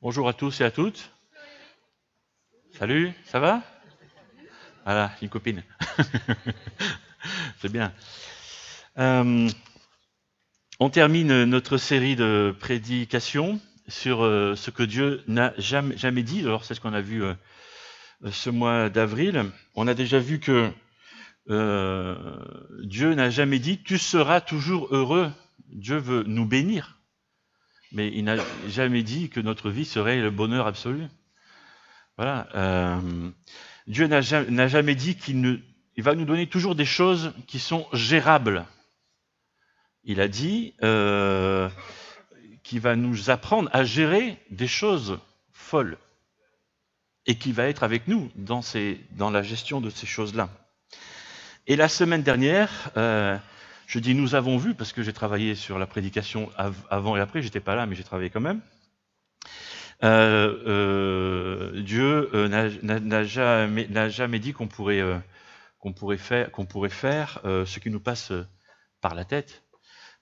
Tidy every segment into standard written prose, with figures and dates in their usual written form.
Bonjour à tous et à toutes. Salut, ça va? Voilà, une copine. C'est bien. Euh, on termine notre série de prédications sur ce que Dieu n'a jamais dit. Alors c'est ce qu'on a vu ce mois d'avril. On a déjà vu que Dieu n'a jamais dit « tu seras toujours heureux ». Dieu veut nous bénir, mais il n'a jamais dit que notre vie serait le bonheur absolu. Voilà. Dieu n'a jamais dit qu'il va nous donner toujours des choses qui sont gérables. Il a dit qu'il va nous apprendre à gérer des choses folles et qu'il va être avec nous dans la gestion de ces choses-là. Et la semaine dernière, je dis nous avons vu parce que j'ai travaillé sur la prédication avant et après, j'étais pas là mais j'ai travaillé quand même. Dieu n'a jamais dit qu'on pourrait faire ce qui nous passe par la tête.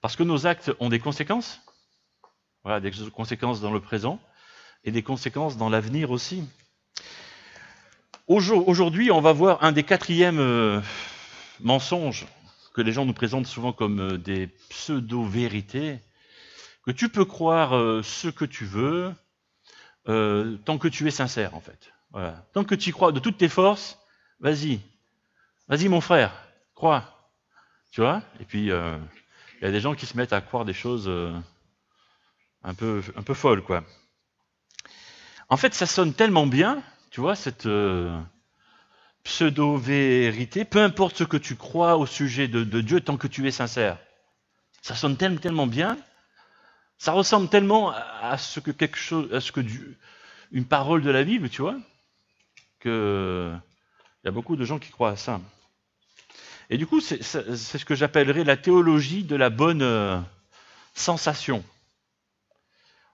Parce que nos actes ont des conséquences. Voilà, des conséquences dans le présent et des conséquences dans l'avenir aussi. Aujourd'hui, on va voir un des quatrièmes mensonges que les gens nous présentent souvent comme des pseudo-vérités, que tu peux croire ce que tu veux, tant que tu es sincère, en fait. Voilà. Tant que tu y crois de toutes tes forces, vas-y. Vas-y, mon frère, crois. Tu vois? Et puis, il y a des gens qui se mettent à croire des choses un peu folles, quoi. En fait, ça sonne tellement bien, tu vois, cette pseudo-vérité, peu importe ce que tu crois au sujet de Dieu, tant que tu es sincère. Ça sonne tellement bien, ça ressemble tellement à ce que une parole de la Bible, tu vois, que il y a beaucoup de gens qui croient à ça. Et du coup, c'est ce que j'appellerais la théologie de la bonne sensation.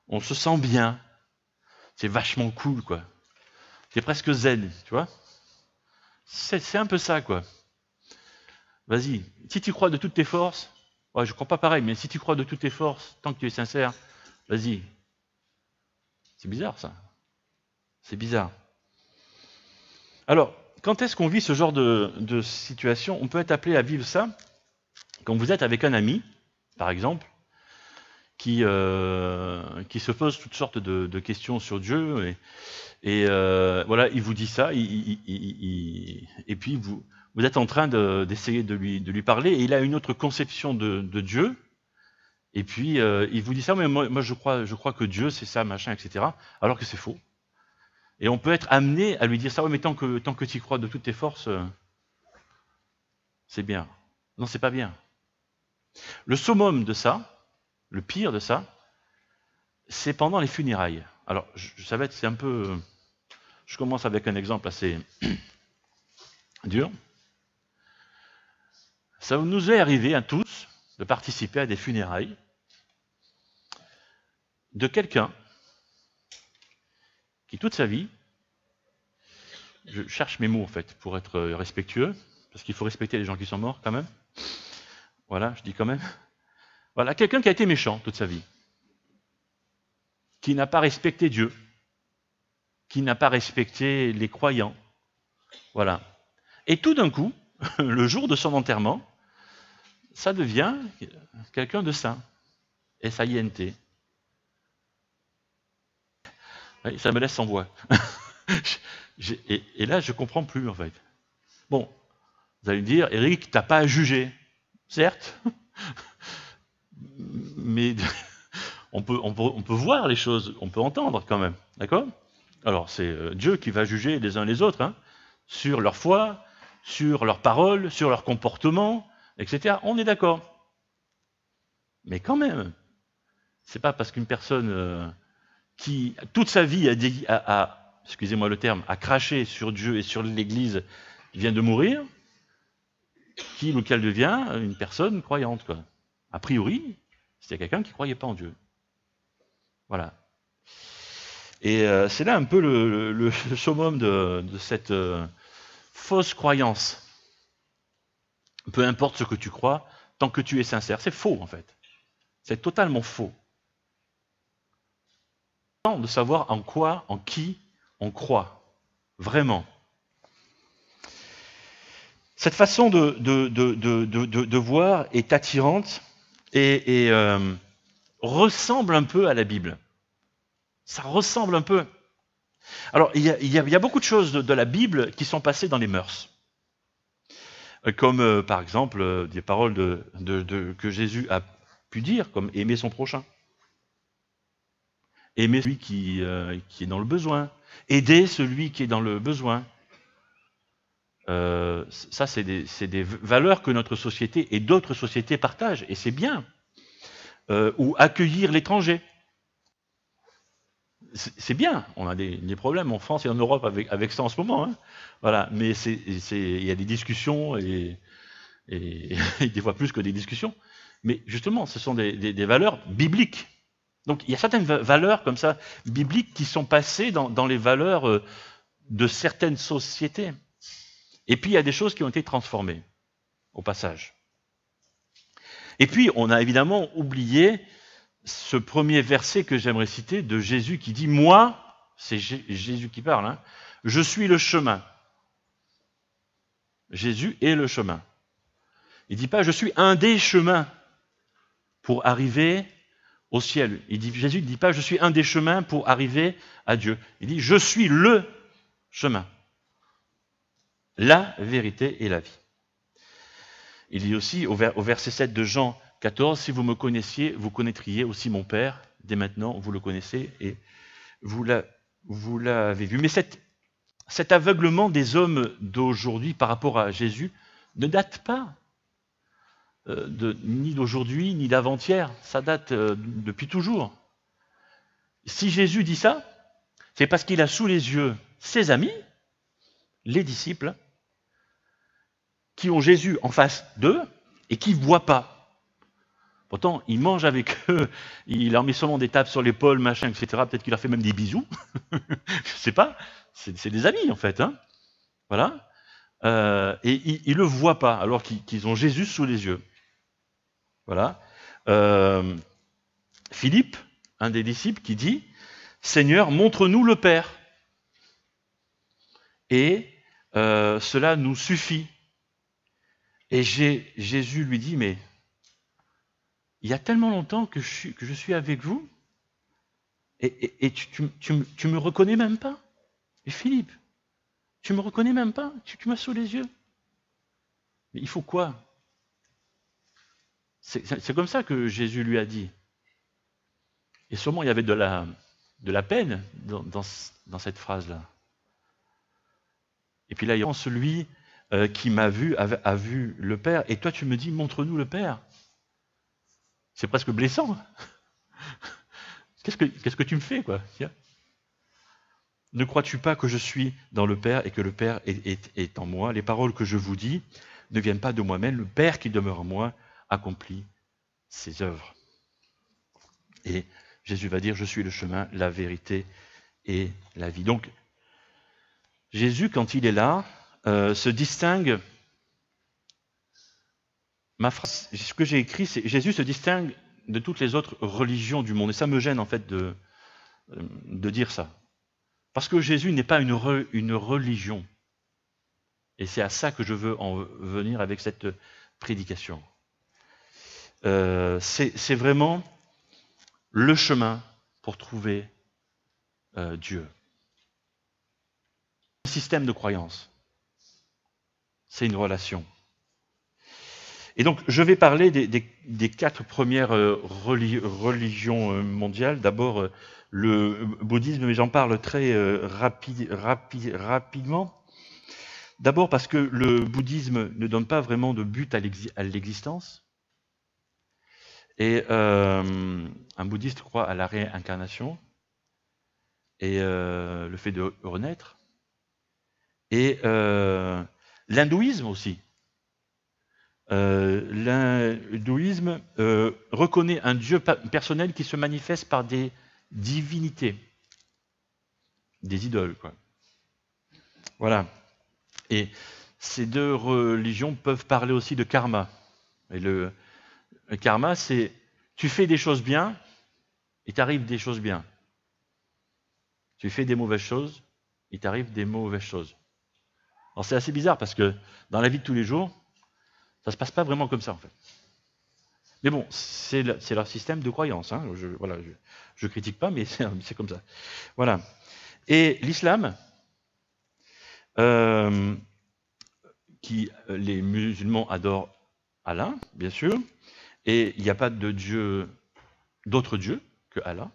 On se sent bien, c'est vachement cool, quoi. C'est presque zen, tu vois. C'est un peu ça, quoi. Vas-y, si tu crois de toutes tes forces, ouais, je crois pas pareil, mais si tu crois de toutes tes forces, tant que tu es sincère, vas-y. C'est bizarre, ça. C'est bizarre. Alors, quand est-ce qu'on vit ce genre de situation? On peut être appelé à vivre ça quand vous êtes avec un ami, par exemple, qui se pose toutes sortes de questions sur Dieu, et voilà, il vous dit ça, et puis vous êtes en train d'essayer de lui parler, et il a une autre conception de Dieu, et puis il vous dit ça, mais moi je crois que Dieu c'est ça, machin, etc., alors que c'est faux. Et on peut être amené à lui dire ça, ouais, mais tant que tu y crois de toutes tes forces, c'est bien. Non, c'est pas bien. Le summum de ça, le pire de ça, c'est pendant les funérailles. Alors, c'est un peu... Je commence avec un exemple assez dur. Ça nous est arrivé à tous de participer à des funérailles de quelqu'un qui, toute sa vie, je cherche mes mots en fait pour être respectueux, parce qu'il faut respecter les gens qui sont morts quand même. Voilà, je dis quand même. Voilà, quelqu'un qui a été méchant toute sa vie, qui n'a pas respecté Dieu, qui n'a pas respecté les croyants. Voilà. Et tout d'un coup, le jour de son enterrement, ça devient quelqu'un de saint. S-A-I-N-T. Oui, ça me laisse sans voix. Et là, je comprends plus, en fait. Bon, vous allez me dire, Eric, t'as pas à juger. Certes, mais on peut voir les choses, on peut entendre quand même. D'accord? Alors, c'est Dieu qui va juger les uns les autres, hein, sur leur foi, sur leurs paroles, sur leur comportement, etc. On est d'accord. Mais quand même, c'est pas parce qu'une personne qui, toute sa vie, excusez-moi le terme, a craché sur Dieu et sur l'Église, vient de mourir, qu'il ou qu'elle devient une personne croyante, quoi. A priori, c'était quelqu'un qui ne croyait pas en Dieu. Voilà. Et c'est là un peu le summum de cette fausse croyance. Peu importe ce que tu crois, tant que tu es sincère. C'est faux, en fait. C'est totalement faux. de savoir en quoi, en qui on croit, vraiment. Cette façon de voir est attirante et ressemble un peu à la Bible. Ça ressemble un peu. Alors, il y a beaucoup de choses de la Bible qui sont passées dans les mœurs. Comme, par exemple, des paroles que Jésus a pu dire, comme aimer son prochain. Aimer celui qui est dans le besoin. Aider celui qui est dans le besoin. Ça, c'est des valeurs que notre société et d'autres sociétés partagent, et c'est bien. Ou accueillir l'étranger. C'est bien. On a des problèmes en France et en Europe avec ça en ce moment. Hein. Voilà. Mais il y a des discussions et des fois plus que des discussions. Mais justement, ce sont des valeurs bibliques. Donc, il y a certaines valeurs comme ça, bibliques, qui sont passées dans les valeurs de certaines sociétés. Et puis, il y a des choses qui ont été transformées, au passage. Et puis, on a évidemment oublié ce premier verset que j'aimerais citer de Jésus qui dit « Moi », c'est Jésus qui parle, hein, « je suis le chemin ». Jésus est le chemin. Il ne dit pas « je suis un des chemins pour arriver au ciel ». Jésus ne dit pas « je suis un des chemins pour arriver à Dieu ». Il dit « je suis le chemin, la vérité et la vie ». Il dit aussi au verset 7 de Jean 14, « Si vous me connaissiez, vous connaîtriez aussi mon Père. Dès maintenant, vous le connaissez et vous l'avez vu. » Mais cet aveuglement des hommes d'aujourd'hui par rapport à Jésus ne date pas ni d'aujourd'hui, ni d'avant-hier. Ça date depuis toujours. Si Jésus dit ça, c'est parce qu'il a sous les yeux ses amis, les disciples, qui ont Jésus en face d'eux et qui ne voient pas. Pourtant, il mange avec eux, il leur met seulement des tapes sur l'épaule, machin, etc. Peut-être qu'il leur fait même des bisous. Je ne sais pas. C'est des amis, en fait. Hein. Voilà. Et ils ne le voient pas, alors qu'ils ont Jésus sous les yeux. Voilà. Philippe, un des disciples, qui dit « Seigneur, montre-nous le Père. Et cela nous suffit. » Et Jésus lui dit « Mais il y a tellement longtemps que je suis avec vous, et tu me reconnais même pas. Et Philippe, tu me reconnais même pas, tu m'as sous les yeux. Mais il faut quoi? C'est comme ça que Jésus lui a dit. Et sûrement il y avait de la peine dans cette phrase-là. Et puis là, il y a celui qui m'a vu, a vu le Père, et toi tu me dis, montre-nous le Père. C'est presque blessant. Qu'est-ce que tu me fais, quoi? Tiens. Ne crois-tu pas que je suis dans le Père et que le Père est en moi? Les paroles que je vous dis ne viennent pas de moi-même. Le Père qui demeure en moi accomplit ses œuvres. Et Jésus va dire, je suis le chemin, la vérité et la vie. Donc, Jésus, quand il est là, se distingue. Ma phrase, ce que j'ai écrit, c'est Jésus se distingue de toutes les autres religions du monde. Et ça me gêne en fait de dire ça. Parce que Jésus n'est pas une religion. Et c'est à ça que je veux en venir avec cette prédication. C'est vraiment le chemin pour trouver Dieu. Un système de croyance. C'est une relation. Et donc, je vais parler des 4 premières religions mondiales. D'abord, le bouddhisme, mais j'en parle très rapidement. D'abord parce que le bouddhisme ne donne pas vraiment de but à l'existence. Et un bouddhiste croit à la réincarnation et le fait de renaître. Et l'hindouisme aussi. L'hindouisme reconnaît un Dieu personnel qui se manifeste par des divinités, des idoles, quoi. Voilà. Et ces 2 religions peuvent parler aussi de karma. Et le karma, c'est tu fais des choses bien et t'arrives des choses bien. Tu fais des mauvaises choses, il t'arrive des mauvaises choses. Alors c'est assez bizarre parce que dans la vie de tous les jours, ça ne se passe pas vraiment comme ça en fait. Mais bon, c'est leur système de croyance. Hein. Je critique pas, mais c'est comme ça. Voilà. Et l'islam, les musulmans adorent Allah, bien sûr, et il n'y a pas d'autre Dieu que Allah.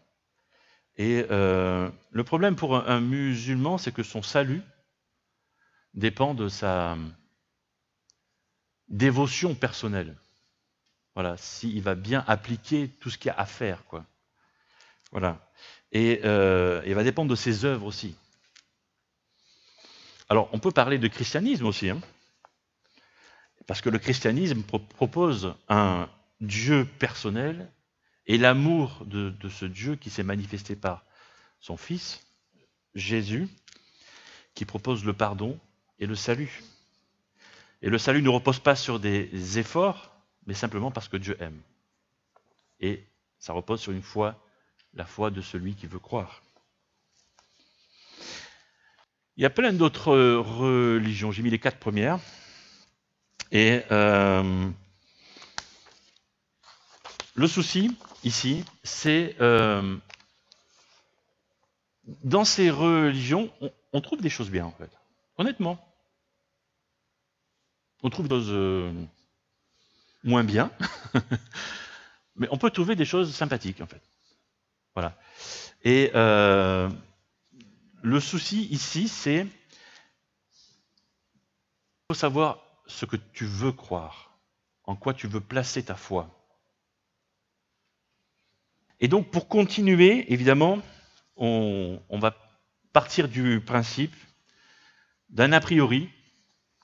Et le problème pour un musulman, c'est que son salut dépend de sa dévotion personnelle. Voilà, s'il va bien appliquer tout ce qu'il y a à faire, quoi. Voilà. Et il va dépendre de ses œuvres aussi. Alors, on peut parler de christianisme aussi, hein, parce que le christianisme propose un Dieu personnel et l'amour de ce Dieu qui s'est manifesté par son Fils, Jésus, qui propose le pardon et le salut. Et le salut ne repose pas sur des efforts, mais simplement parce que Dieu aime. Et ça repose sur une foi, la foi de celui qui veut croire. Il y a plein d'autres religions. J'ai mis les 4 premières. Et le souci, ici, c'est dans ces religions, on trouve des choses bien, en fait. Honnêtement. On trouve des choses moins bien, mais on peut trouver des choses sympathiques, en fait. Voilà. Et le souci ici, c'est qu'il faut savoir ce que tu veux croire, en quoi tu veux placer ta foi. Et donc, pour continuer, évidemment, on va partir du principe d'un a priori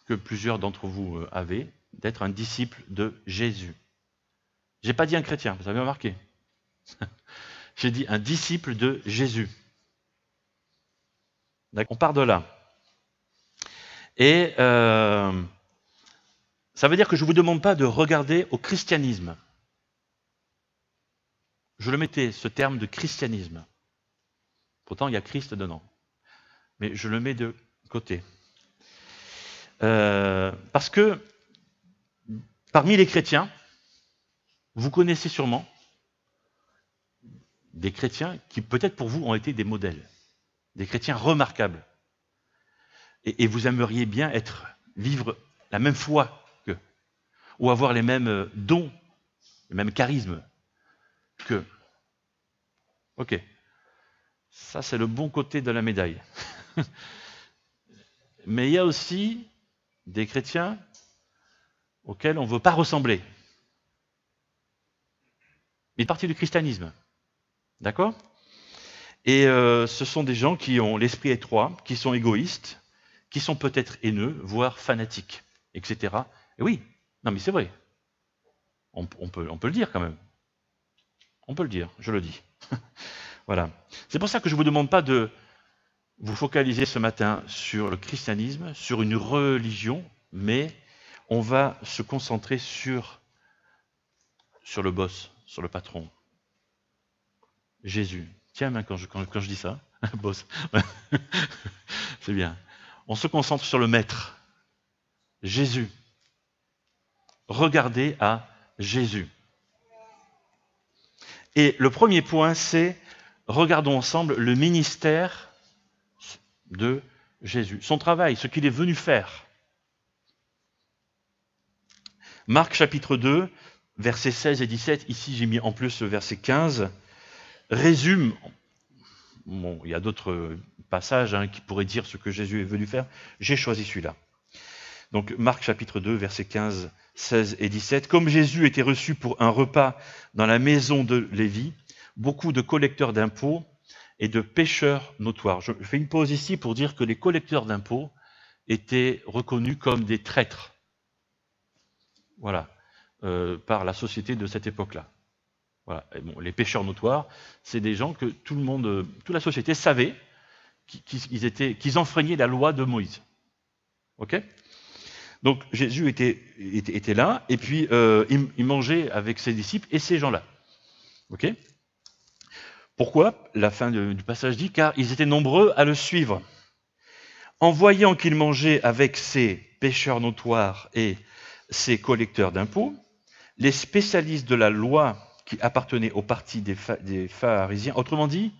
que plusieurs d'entre vous avaient, d'être un disciple de Jésus. Je n'ai pas dit un chrétien, vous avez remarqué. J'ai dit un disciple de Jésus. On part de là. Et ça veut dire que je ne vous demande pas de regarder au christianisme. Je le mettais, ce terme de christianisme. Pourtant, il y a Christ dedans. Mais je le mets de côté. Parce que parmi les chrétiens, vous connaissez sûrement des chrétiens qui peut-être pour vous ont été des modèles, des chrétiens remarquables. Et vous aimeriez bien vivre la même foi qu'eux, ou avoir les mêmes dons, les mêmes charismes qu'eux. Ok, ça c'est le bon côté de la médaille. Mais il y a aussi des chrétiens auxquels on ne veut pas ressembler. Une partie du christianisme. D'accord ? Et ce sont des gens qui ont l'esprit étroit, qui sont égoïstes, qui sont peut-être haineux, voire fanatiques, etc. Et oui, non mais c'est vrai. On peut le dire quand même. On peut le dire, je le dis. Voilà. C'est pour ça que je ne vous demande pas de vous focaliser ce matin sur le christianisme, sur une religion, mais on va se concentrer sur le boss, sur le patron. Jésus. Tiens, quand je dis ça, boss, c'est bien. On se concentre sur le maître, Jésus. Regardez à Jésus. Et le premier point, c'est regardons ensemble le ministère de Jésus, son travail, ce qu'il est venu faire. Marc chapitre 2, versets 16 et 17, ici j'ai mis en plus le verset 15, résume, bon, il y a d'autres passages qui pourraient dire ce que Jésus est venu faire, j'ai choisi celui-là. Donc Marc chapitre 2, versets 15, 16 et 17, comme Jésus était reçu pour un repas dans la maison de Lévi, beaucoup de collecteurs d'impôts et de pécheurs notoires. Je fais une pause ici pour dire que les collecteurs d'impôts étaient reconnus comme des traîtres. Voilà, par la société de cette époque-là. Voilà. Et bon, les pécheurs notoires, c'est des gens que toute la société savait qu'ils enfreignaient la loi de Moïse. Ok ? Donc Jésus était là, et puis il mangeait avec ses disciples et ces gens-là. Ok ? Pourquoi? La fin du passage dit, car ils étaient nombreux à le suivre. En voyant qu'il mangeait avec ces pécheurs notoires et ces collecteurs d'impôts, les spécialistes de la loi qui appartenaient au parti des pharisiens, autrement dit,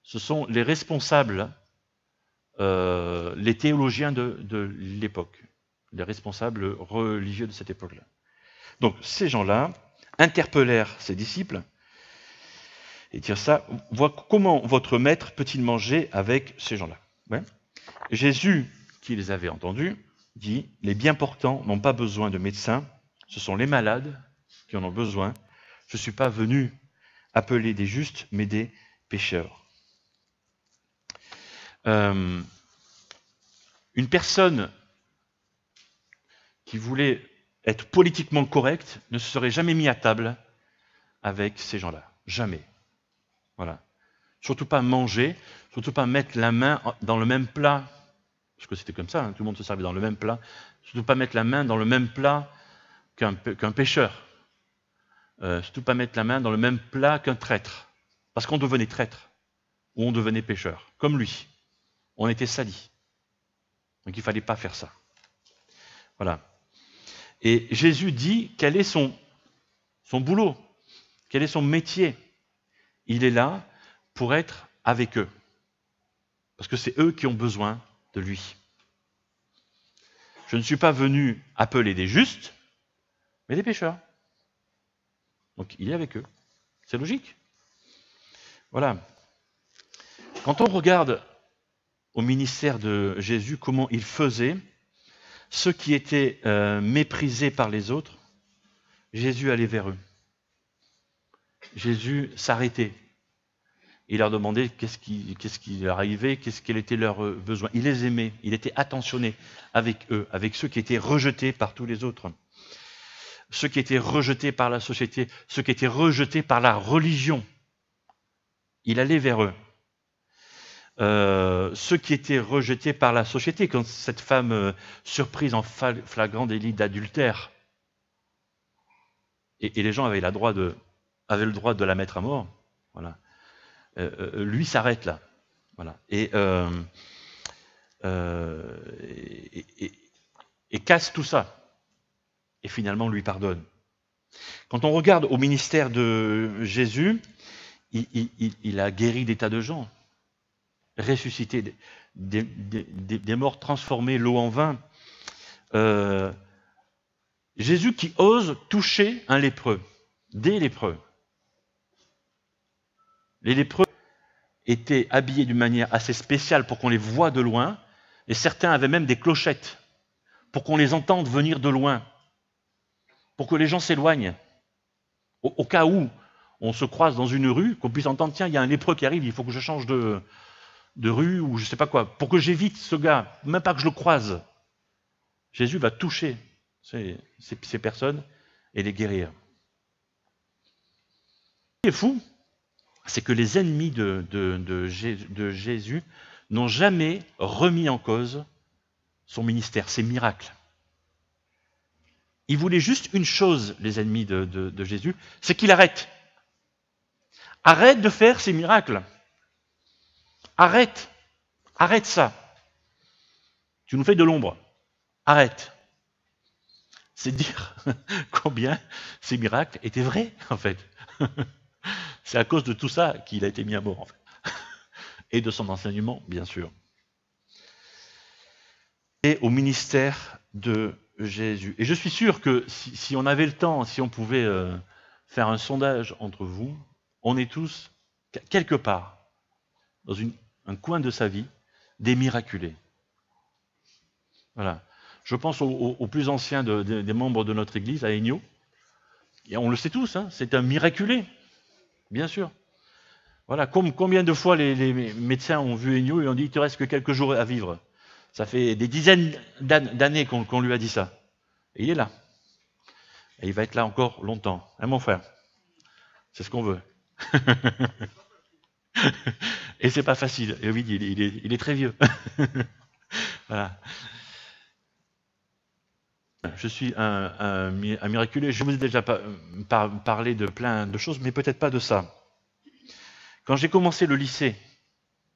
ce sont les responsables, les théologiens de l'époque, les responsables religieux de cette époque-là. Donc ces gens-là interpellèrent ses disciples et dirent ça, comment votre maître peut-il manger avec ces gens-là? Ouais. Jésus, qui les avait entendus, dit, les bien portants n'ont pas besoin de médecins, ce sont les malades qui en ont besoin. Je ne suis pas venu appeler des justes, mais des pécheurs. Une personne qui voulait être politiquement correcte ne se serait jamais mis à table avec ces gens-là. Jamais. Voilà. Surtout pas manger, surtout pas mettre la main dans le même plat, parce que c'était comme ça, hein, tout le monde se servait dans le même plat, surtout pas mettre la main dans le même plat qu'un pécheur. Surtout pas mettre la main dans le même plat qu'un traître, parce qu'on devenait traître, ou on devenait pécheur, comme lui. On était salis. Donc il ne fallait pas faire ça. Voilà. Et Jésus dit quel est son boulot, quel est son métier. Il est là pour être avec eux. Parce que c'est eux qui ont besoin de lui. Je ne suis pas venu appeler des justes, mais des pécheurs. Donc il est avec eux. C'est logique. Voilà. Quand on regarde au ministère de Jésus comment il faisait, ceux qui étaient méprisés par les autres, Jésus allait vers eux. Jésus s'arrêtait. Il leur demandait qu'est-ce qui leur arrivait, quel était leur besoin. Il les aimait, il était attentionné avec eux, avec ceux qui étaient rejetés par tous les autres. Ceux qui étaient rejetés par la société, ceux qui étaient rejetés par la religion. Il allait vers eux. Ceux qui étaient rejetés par la société, comme cette femme surprise en flagrant délit d'adultère. Et les gens avaient le droit de la mettre à mort. Voilà. Lui s'arrête là. Voilà. Et casse tout ça. Et finalement lui pardonne. Quand on regarde au ministère de Jésus, il a guéri des tas de gens. Ressuscité des morts, transformé l'eau en vin. Jésus qui ose toucher un lépreux, des lépreux. Les lépreux étaient habillés d'une manière assez spéciale pour qu'on les voie de loin, et certains avaient même des clochettes pour qu'on les entende venir de loin, pour que les gens s'éloignent. Au cas où on se croise dans une rue, qu'on puisse entendre, tiens, il y a un lépreux qui arrive, il faut que je change de rue ou je ne sais pas quoi, pour que j'évite ce gars, même pas que je le croise. Jésus va toucher ces personnes et les guérir. Ce qui est fou, c'est que les ennemis de Jésus n'ont jamais remis en cause son ministère, ses miracles. Ils voulaient juste une chose, les ennemis de Jésus, c'est qu'il arrête. Arrête de faire ces miracles. Arrête ça. Tu nous fais de l'ombre. Arrête. C'est dire combien ces miracles étaient vrais, en fait. C'est à cause de tout ça qu'il a été mis à mort, en fait. Et de son enseignement, bien sûr. Et au ministère de Jésus. Et je suis sûr que si on avait le temps, si on pouvait faire un sondage entre vous, on est tous, quelque part, dans un coin de sa vie, des miraculés. Voilà. Je pense aux plus anciens des membres de notre Église, à Aignaud. Et on le sait tous, hein, c'est un miraculé, bien sûr. Voilà. Combien de fois les médecins ont vu Aignaud et ont dit il te reste que quelques jours à vivre. Ça fait des dizaines d'années qu'on lui a dit ça. Et il est là. Et il va être là encore longtemps. Hein, mon frère? C'est ce qu'on veut. Et c'est pas facile. Et oui, il est très vieux. Voilà. Je suis un miraculé. Je vous ai déjà parlé de plein de choses, mais peut-être pas de ça. Quand j'ai commencé le lycée,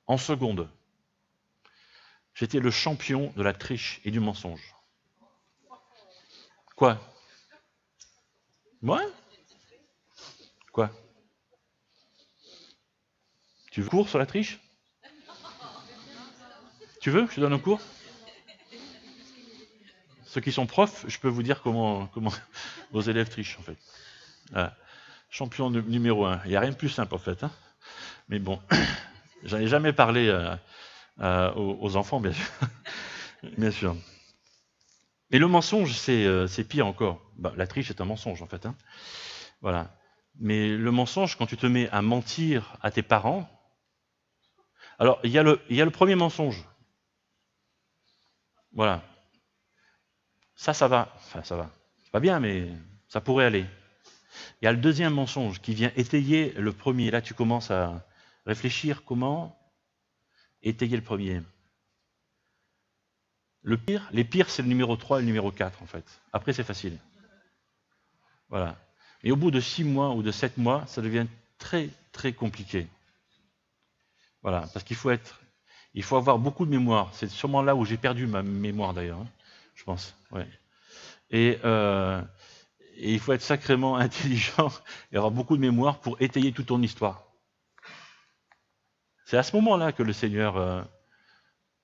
en seconde, j'étais le champion de la triche et du mensonge. Quoi? Moi? Quoi? Tu veux cours sur la triche? Tu veux que je te donne un cours? Ceux qui sont profs, je peux vous dire comment vos élèves trichent en fait. Voilà. Champion numéro 1. Il n'y a rien de plus simple en fait. Hein. Mais bon, j'en ai jamais parlé aux enfants, bien sûr. Bien sûr. Et le mensonge, c'est pire encore. Bah, la triche est un mensonge en fait. Hein. Voilà. Mais le mensonge, quand tu te mets à mentir à tes parents, alors il y a le premier mensonge. Voilà. Ça va. Enfin, ça va. C'est pas bien, mais ça pourrait aller. Il y a le deuxième mensonge qui vient étayer le premier. Là, tu commences à réfléchir comment étayer le premier. Les pires, c'est le numéro 3 et le numéro 4, en fait. Après, c'est facile. Voilà. Mais au bout de 6 mois ou de 7 mois, ça devient très, très compliqué. Voilà. Parce qu'il faut avoir beaucoup de mémoire. C'est sûrement là où j'ai perdu ma mémoire, d'ailleurs. Hein, je pense. Ouais. Et il faut être sacrément intelligent et avoir beaucoup de mémoire pour étayer toute ton histoire. C'est à ce moment-là que le Seigneur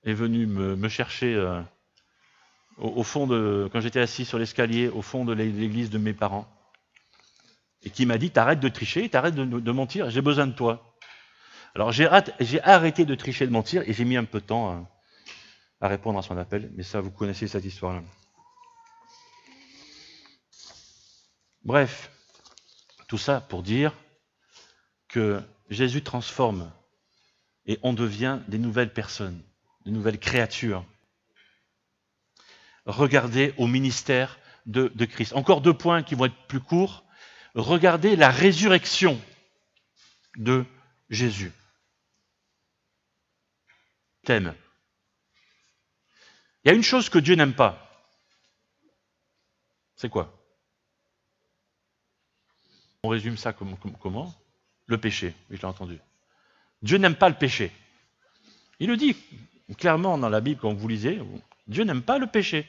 est venu me chercher au fond quand j'étais assis sur l'escalier, au fond de l'église de mes parents, et qui m'a dit, t'arrêtes de tricher, t'arrêtes de mentir, j'ai besoin de toi. Alors j'ai arrêté de tricher, de mentir, et j'ai mis un peu de temps à répondre à son appel, mais ça, vous connaissez cette histoire-là. Bref, tout ça pour dire que Jésus transforme et on devient des nouvelles personnes, des nouvelles créatures. Regardez au ministère de Christ. Encore 2 points qui vont être plus courts. Regardez la résurrection de Jésus. Thème. Il y a une chose que Dieu n'aime pas. C'est quoi? On résume ça comment? Le péché. Oui, je l'ai entendu. Dieu n'aime pas le péché. Il le dit clairement dans la Bible quand vous lisez. Dieu n'aime pas le péché.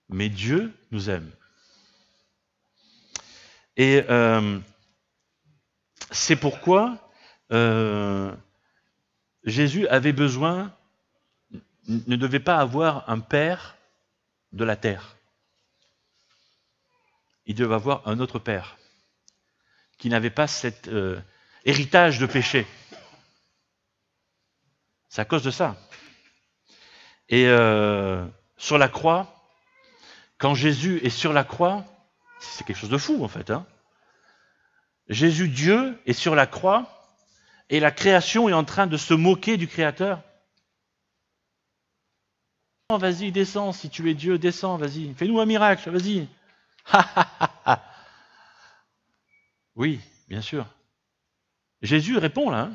Mais Dieu nous aime. Et c'est pourquoi Jésus avait besoin, ne devait pas avoir un père de la terre. Il devait avoir un autre père qui n'avait pas cet héritage de péché. C'est à cause de ça. Et sur la croix, quand Jésus est sur la croix, c'est quelque chose de fou en fait. Hein. Jésus, Dieu, est sur la croix et la création est en train de se moquer du Créateur. Oh, vas-y, descends, si tu es Dieu, descends, vas-y, fais-nous un miracle, vas-y. Oui, bien sûr. Jésus répond là. Hein.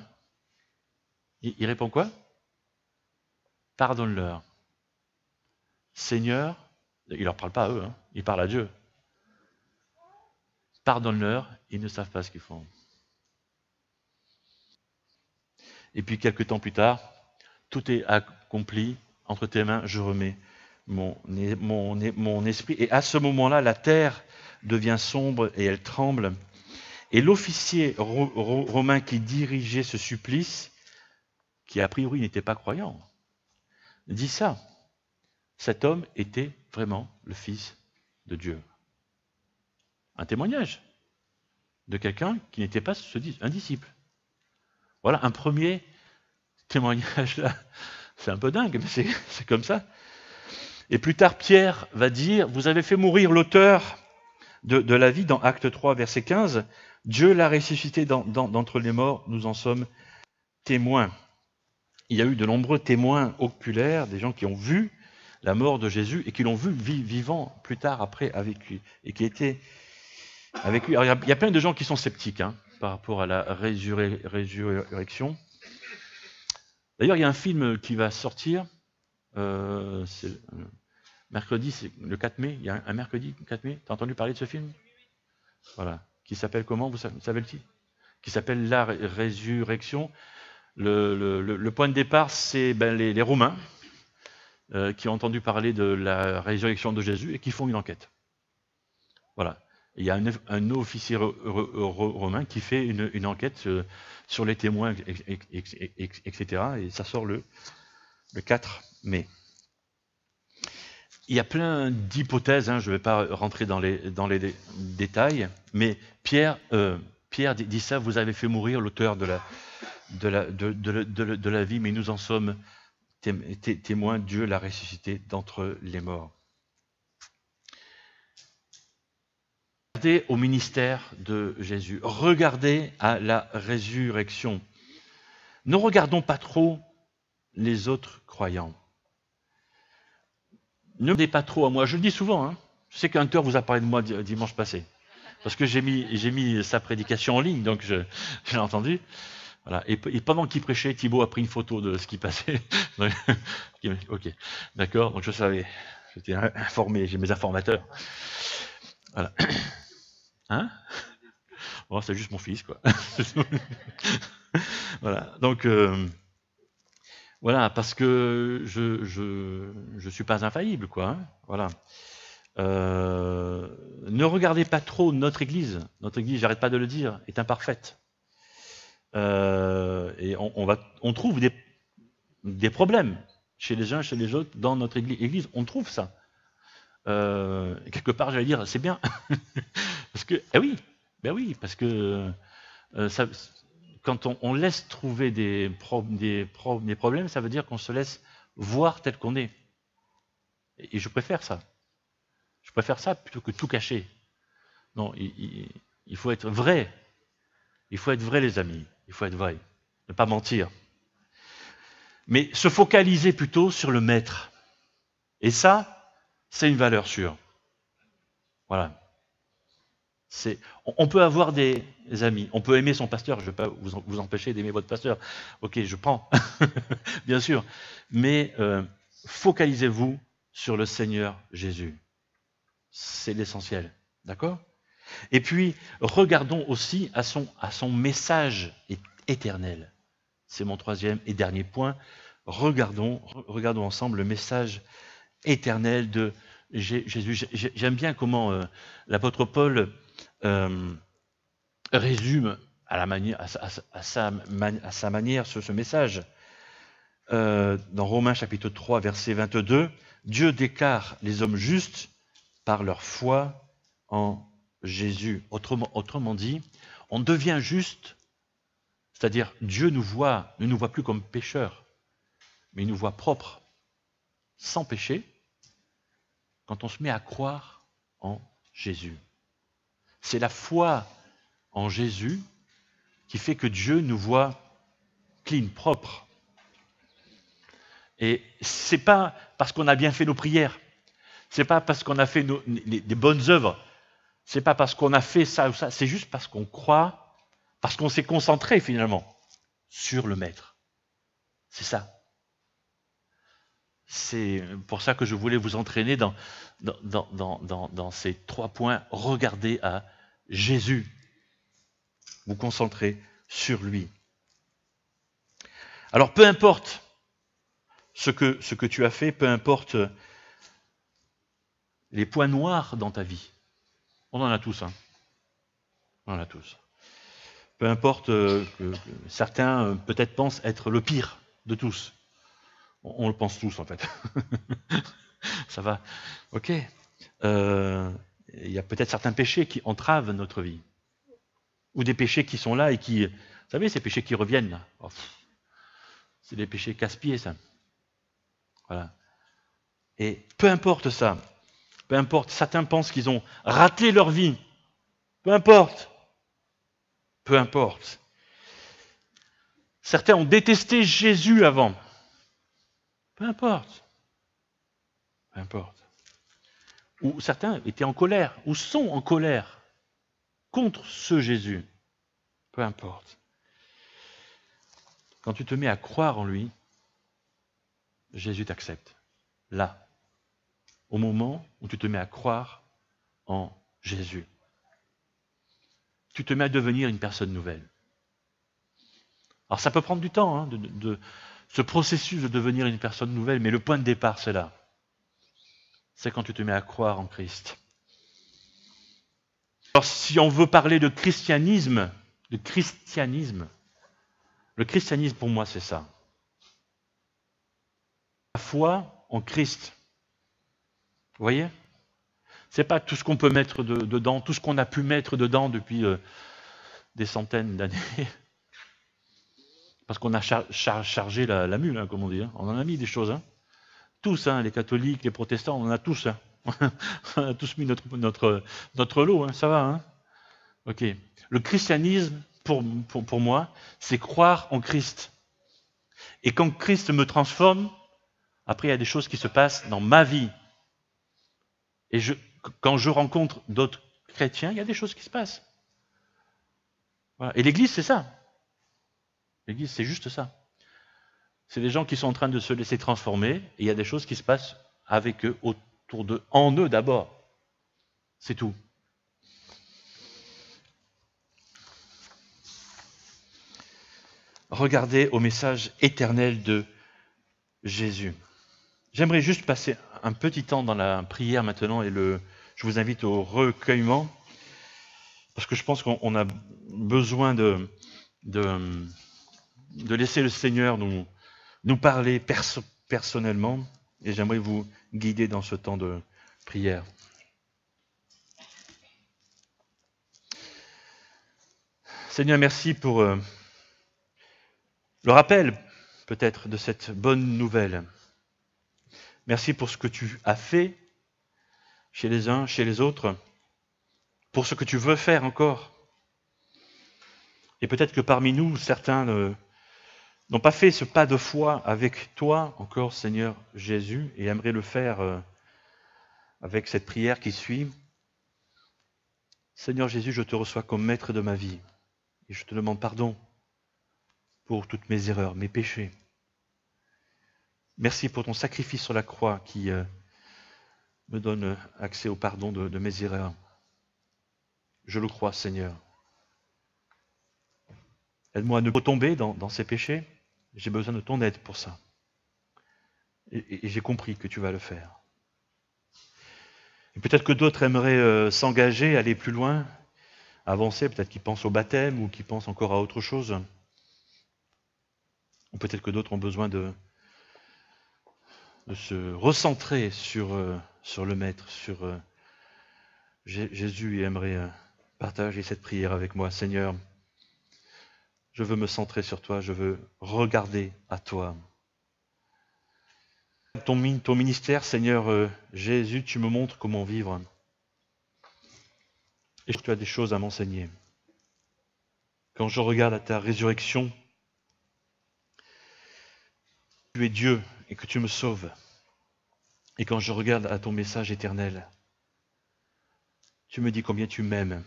Il répond quoi? Pardonne-leur. Seigneur, il ne leur parle pas à eux, hein, il parle à Dieu. Pardonne-leur, ils ne savent pas ce qu'ils font. Et puis quelques temps plus tard, tout est accompli, entre tes mains, je remets mon esprit. Et à ce moment-là, la terre devient sombre et elle tremble. Et l'officier romain qui dirigeait ce supplice, qui a priori n'était pas croyant, dit ça. Cet homme était vraiment le Fils de Dieu. Un témoignage de quelqu'un qui n'était pas un disciple. Voilà un premier témoignage là. C'est un peu dingue, mais c'est comme ça. Et plus tard, Pierre va dire, vous avez fait mourir l'auteur de la vie dans Acte 3, verset 15. Dieu l'a ressuscité d'entre les morts, nous en sommes témoins. Il y a eu de nombreux témoins oculaires, des gens qui ont vu la mort de Jésus et qui l'ont vu vivant plus tard après avec lui et qui étaient avec lui. Alors, il y a plein de gens qui sont sceptiques hein, par rapport à la résurrection. D'ailleurs, il y a un film qui va sortir, mercredi, c'est le 4 mai, il y a un mercredi 4 mai, tu as entendu parler de ce film? Voilà, qui s'appelle comment, vous savez le titre? qui s'appelle la résurrection. Le point de départ, c'est les Romains qui ont entendu parler de la résurrection de Jésus et qui font une enquête. Voilà. Il y a un officier romain qui fait une enquête sur les témoins, etc. Et ça sort le 4 mai. Il y a plein d'hypothèses, je ne vais pas rentrer dans les détails, mais Pierre dit ça, vous avez fait mourir l'auteur de la vie, mais nous en sommes témoins, Dieu l'a ressuscité d'entre les morts. Regardez au ministère de Jésus, regardez à la résurrection. Ne regardons pas trop les autres croyants. Ne regardez pas trop à moi, je le dis souvent, je sais qu'Hunter vous a parlé de moi dimanche passé, parce que j'ai mis sa prédication en ligne, donc je l'ai entendu. Voilà. Et pendant qu'il prêchait, Thibaut a pris une photo de ce qui passait. Ok, d'accord, donc je savais, j'étais informé, j'ai mes informateurs. Voilà. Oh, c'est juste mon fils, quoi. Voilà, donc voilà, parce que je suis pas infaillible, quoi. Voilà. Ne regardez pas trop notre Église. Notre Église, j'arrête pas de le dire, est imparfaite. Et on trouve des problèmes chez les uns, chez les autres, dans notre Église. On trouve ça. Quelque part, j'allais dire, c'est bien. Parce que, oui, parce que quand on laisse trouver des problèmes, ça veut dire qu'on se laisse voir tel qu'on est. Et je préfère ça. Je préfère ça plutôt que tout cacher. Non, il faut être vrai. Il faut être vrai, les amis. Il faut être vrai. Ne pas mentir. Mais se focaliser plutôt sur le maître. Et ça, c'est une valeur sûre. Voilà. On peut avoir des amis, on peut aimer son pasteur, je ne vais pas vous empêcher d'aimer votre pasteur, ok, je prends, bien sûr, mais focalisez-vous sur le Seigneur Jésus, c'est l'essentiel, d'accord? Et puis, regardons aussi à son message éternel, c'est mon troisième et dernier point, regardons ensemble le message éternel de Jésus. J'aime bien comment l'apôtre Paul résume à sa manière ce message. Dans Romains chapitre 3, verset 22, Dieu déclare les hommes justes par leur foi en Jésus. Autrement dit, on devient juste, c'est-à-dire Dieu ne nous voit plus comme pécheurs, mais il nous voit propres, sans péché, quand on se met à croire en Jésus. C'est la foi en Jésus qui fait que Dieu nous voit clean, propre. Et c'est pas parce qu'on a bien fait nos prières, c'est pas parce qu'on a fait des bonnes œuvres, c'est pas parce qu'on a fait ça ou ça, c'est juste parce qu'on croit, parce qu'on s'est concentré finalement sur le Maître. C'est ça. C'est pour ça que je voulais vous entraîner dans ces 3 points. Regardez à Jésus. Vous concentrez sur lui. Alors, peu importe ce que tu as fait, peu importe les points noirs dans ta vie. On en a tous, On en a tous. Peu importe que certains peut-être pensent être le pire de tous. On le pense tous, en fait. Ça va. Ok. Il y a peut-être certains péchés qui entravent notre vie. Ou des péchés qui sont là et qui... Vous savez, ces péchés qui reviennent, là. Oh, c'est des péchés casse-pieds, ça. Voilà. Et peu importe ça. Peu importe. Certains pensent qu'ils ont raté leur vie. Peu importe. Peu importe. Certains ont détesté Jésus avant. Peu importe. Peu importe. Ou certains étaient en colère, ou sont en colère contre ce Jésus. Peu importe. Quand tu te mets à croire en lui, Jésus t'accepte. Là, au moment où tu te mets à croire en Jésus. Tu te mets à devenir une personne nouvelle. Alors ça peut prendre du temps, hein, ce processus de devenir une personne nouvelle, mais le point de départ, c'est là. C'est quand tu te mets à croire en Christ. Alors si on veut parler de christianisme, le christianisme pour moi, c'est ça. La foi en Christ. Vous voyez? C'est pas tout ce qu'on peut mettre dedans, tout ce qu'on a pu mettre dedans depuis des centaines d'années. Parce qu'on a chargé la mule, hein, comme on dit. Hein. On en a mis des choses. Hein. Tous, hein, les catholiques, les protestants, on en a tous. Hein. On a tous mis notre lot, hein, ça va. Hein. Ok. Le christianisme, pour moi, c'est croire en Christ. Et quand Christ me transforme, après il y a des choses qui se passent dans ma vie. Et quand je rencontre d'autres chrétiens, il y a des choses qui se passent. Voilà. Et l'Église, c'est ça. L'Église, c'est juste ça. C'est des gens qui sont en train de se laisser transformer, et il y a des choses qui se passent avec eux, autour d'eux, en eux d'abord. C'est tout. Regardez au message éternel de Jésus. J'aimerais juste passer un petit temps dans la prière maintenant, et je vous invite au recueillement, parce que je pense qu'on a besoin de laisser le Seigneur nous parler personnellement, et j'aimerais vous guider dans ce temps de prière. Seigneur, merci pour le rappel, peut-être, de cette bonne nouvelle. Merci pour ce que tu as fait chez les uns, chez les autres, pour ce que tu veux faire encore. Et peut-être que parmi nous, certains n'ont pas fait ce pas de foi avec toi encore, Seigneur Jésus, et aimeraient le faire avec cette prière qui suit. Seigneur Jésus, je te reçois comme maître de ma vie, et je te demande pardon pour toutes mes erreurs, mes péchés. Merci pour ton sacrifice sur la croix qui me donne accès au pardon de mes erreurs. Je le crois, Seigneur. Aide-moi à ne pas tomber dans ces péchés. J'ai besoin de ton aide pour ça. Et j'ai compris que tu vas le faire. Et peut-être que d'autres aimeraient s'engager, aller plus loin, avancer. Peut-être qu'ils pensent au baptême ou qu'ils pensent encore à autre chose. Ou peut-être que d'autres ont besoin de se recentrer sur le Maître, sur Jésus, et aimeraient partager cette prière avec moi. Seigneur, je veux me centrer sur toi, je veux regarder à toi. Ton ministère, Seigneur Jésus, tu me montres comment vivre. Et tu as des choses à m'enseigner. Quand je regarde à ta résurrection, tu es Dieu et que tu me sauves. Et quand je regarde à ton message éternel, tu me dis combien tu m'aimes.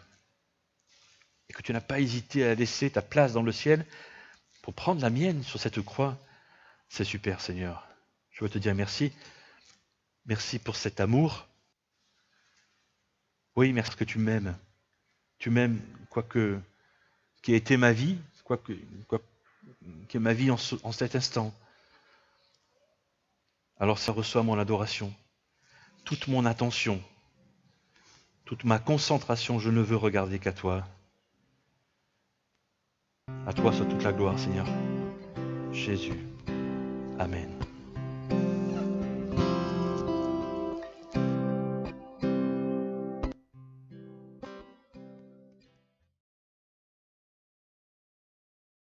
Et que tu n'as pas hésité à laisser ta place dans le ciel pour prendre la mienne sur cette croix. C'est super, Seigneur. Je veux te dire merci. Merci pour cet amour. Oui, merci parce que tu m'aimes. Tu m'aimes, quoique qui a été ma vie, qui est ma vie en cet instant. Alors ça reçoit mon adoration, toute mon attention, toute ma concentration. Je ne veux regarder qu'à toi. À toi soit toute la gloire, Seigneur Jésus. Amen.